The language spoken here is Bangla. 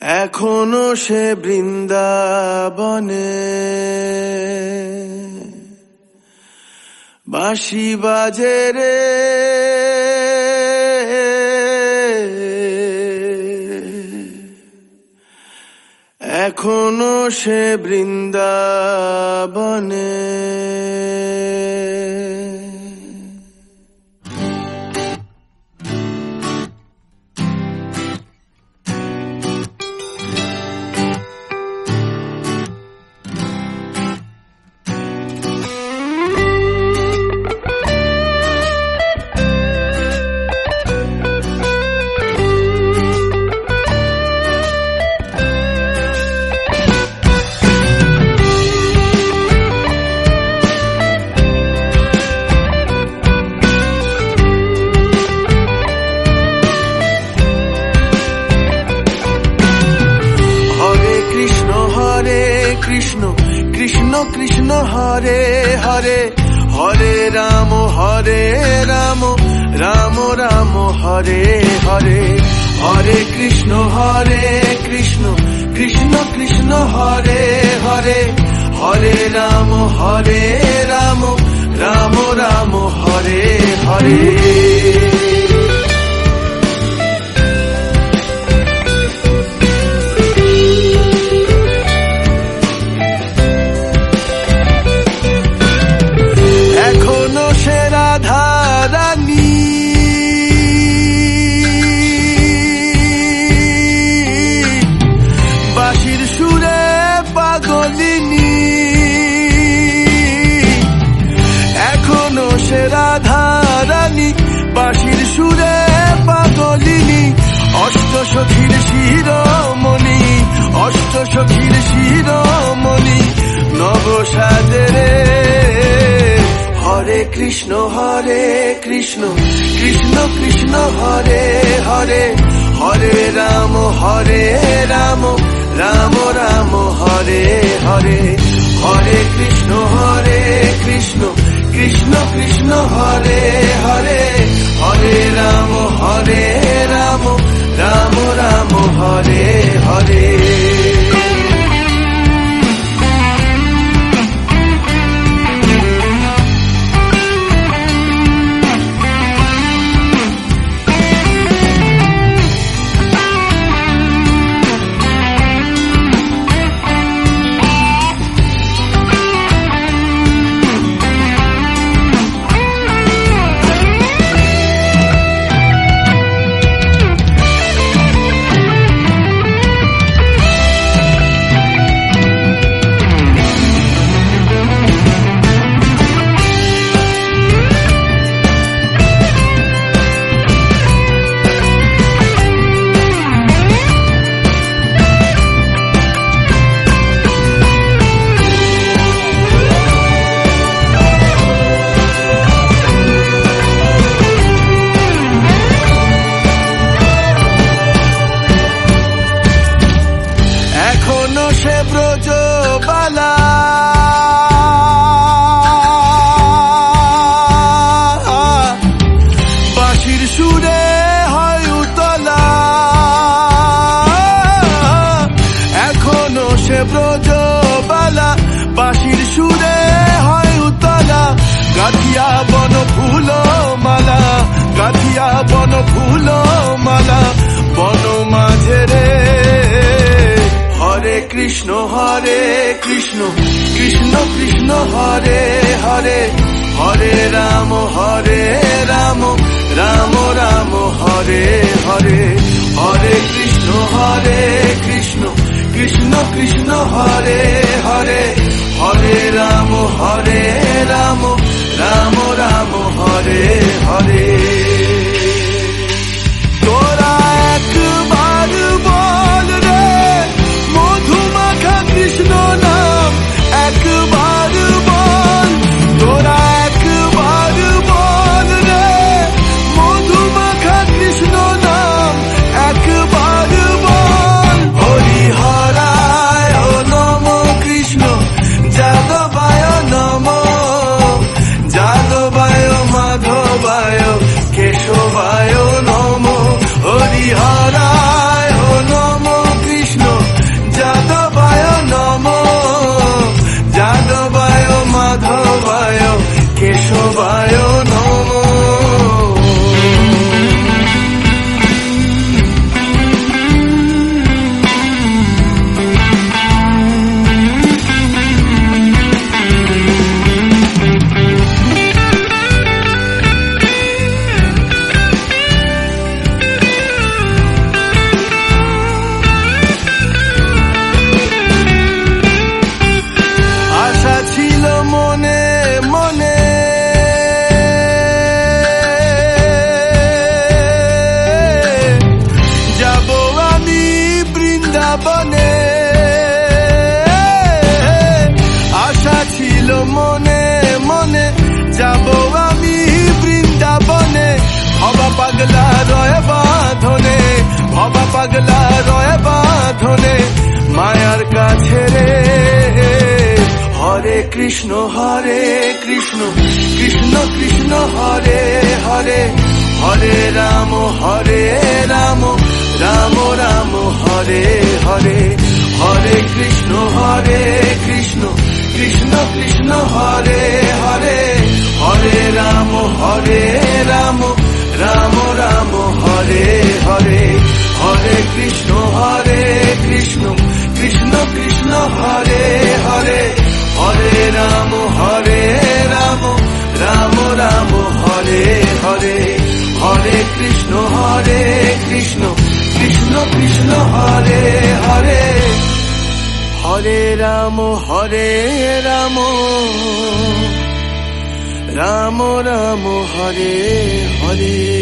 এখনো সে বৃন্দাবনে বাঁশি বাজে রে, এখনো সে বৃন্দাবনে। কৃষ্ণ কৃষ্ণ কৃষ্ণ হরে হরে, হরে রাম রাম রাম হরে হরে, হরে কৃষ্ণ কৃষ্ণ কৃষ্ণ হরে হরে, হরে রাম রাম রাম হরে হরে। রাধারানী বাঁশির সুরে পাগলিনী, অষ্ট সখীর শিরোমণি, অষ্ট সখীর শিরোমণি নব সাজে রে। হরে কৃষ্ণ কৃষ্ণ কৃষ্ণ হরে হরে, হরে রাম রাম রাম হরে হরে, হরে কৃষ্ণ কৃষ্ণ কৃষ্ণ কৃষ্ণ হরে হরে, হরে রাম রাম রাম হরে হরে। ব্রজবালা বাঁশির সুরে হয় উতলা, এখনো সে ব্রজবালা বাঁশির সুরে হয় উতলা, গাথিয়া বন ফুল মালা, গাথিয়া বন ফুল মালা বন মাঝে রে। হরে কৃষ্ণ কৃষ্ণ কৃষ্ণ হরে হরে, হরে রাম রাম রাম হরে হরে, হরে কৃষ্ণ কৃষ্ণ কৃষ্ণ হরে হরে, হরে রাম রাম রাম হরে হরে। তোরা একবার বল রে মধুমাখা কৃষ্ণ নাম, একবার বল, তোরা একবার বল রে মধুমাখা কৃষ্ণ নাম, একবার বল। হরিহরায় নম কৃষ্ণ যাদবায় নম, যাদবায় মাধবায় বৃন্দাবনে আশা ছিল মনে মনে যাব আমি বৃন্দাবনে ভবা পাগলা রয় বাঁধনে ভবা পাগলা রয় বাঁধনে মায়ার কাছে রে হরে কৃষ্ণ কৃষ্ণ কৃষ্ণ হরে হরে হরে রাম রাম রাম হরে হরে হরে কৃষ্ণ কৃষ্ণ কৃষ্ণ হরে হরে হরে রাম রাম রাম হরে হরে হরে কৃষ্ণ কৃষ্ণ কৃষ্ণ হরে হরে হরে রাম রাম রাম হরে হরে হরে কৃষ্ণ কৃষ্ণ কৃষ্ণ হরে হরে হরে রাম রাম রাম হরে হরে